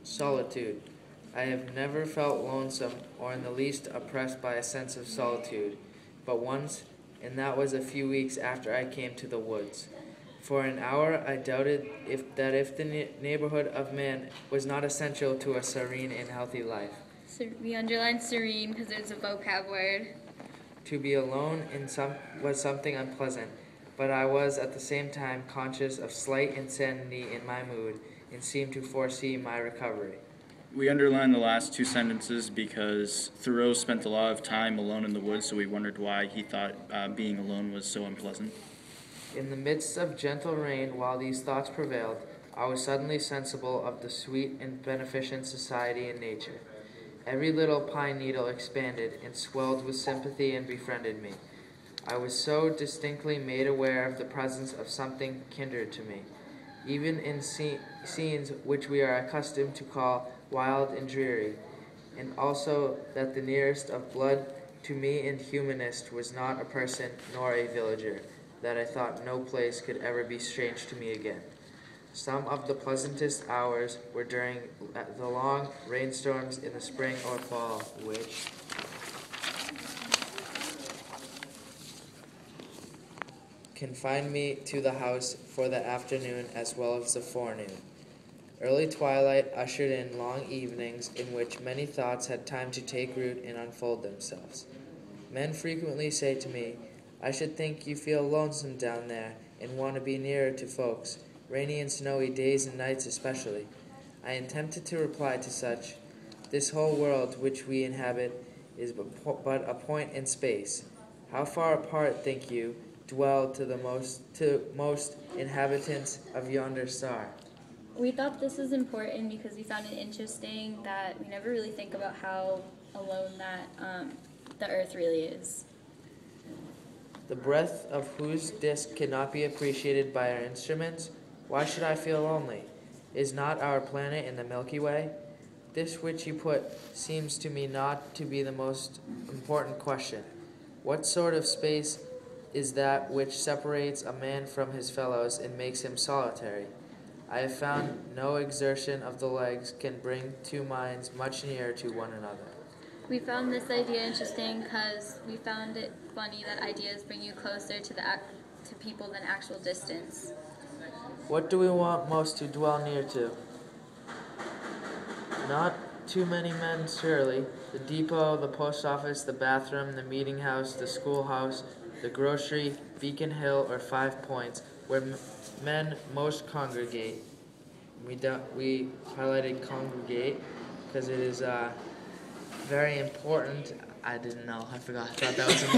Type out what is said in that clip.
Solitude. I have never felt lonesome or in the least oppressed by a sense of solitude, but once, and that was a few weeks after I came to the woods. For an hour I doubted if the neighborhood of man was not essential to a serene and healthy life. So we underlined serene because it's a vocab word. To be alone was something unpleasant, but I was at the same time conscious of slight insanity in my mood and seemed to foresee my recovery. We underlined the last two sentences because Thoreau spent a lot of time alone in the woods, so we wondered why he thought being alone was so unpleasant. In the midst of gentle rain, while these thoughts prevailed, I was suddenly sensible of the sweet and beneficent society in nature. Every little pine needle expanded and swelled with sympathy and befriended me. I was so distinctly made aware of the presence of something kindred to me, even in scenes which we are accustomed to call wild and dreary, and also that the nearest of blood to me and humanist was not a person nor a villager, that I thought no place could ever be strange to me again. Some of the pleasantest hours were during the long rainstorms in the spring or fall, which confined me to the house for the afternoon as well as the forenoon. Early twilight ushered in long evenings in which many thoughts had time to take root and unfold themselves. Men frequently say to me, "I should think you feel lonesome down there and want to be nearer to folks, rainy and snowy days and nights especially." I am tempted to reply to such, "This whole world which we inhabit is but a point in space. How far apart, think you, dwell to most inhabitants of yonder star?" We thought this was important because we found it interesting that we never really think about how alone that the earth really is. The breadth of whose disk cannot be appreciated by our instruments. Why should I feel lonely? Is not our planet in the Milky Way? This which you put seems to me not to be the most important question. What sort of space is that which separates a man from his fellows and makes him solitary? I have found no exertion of the legs can bring two minds much nearer to one another. We found this idea interesting because we found it funny that ideas bring you closer to people than actual distance. What do we want most to dwell near to? Not too many men, surely. The depot, the post office, the bathroom, the meeting house, the schoolhouse, the grocery, Beacon Hill, or 5 Points, where men most congregate. We highlighted congregate because it is very important. I didn't know. I forgot. I thought that was important.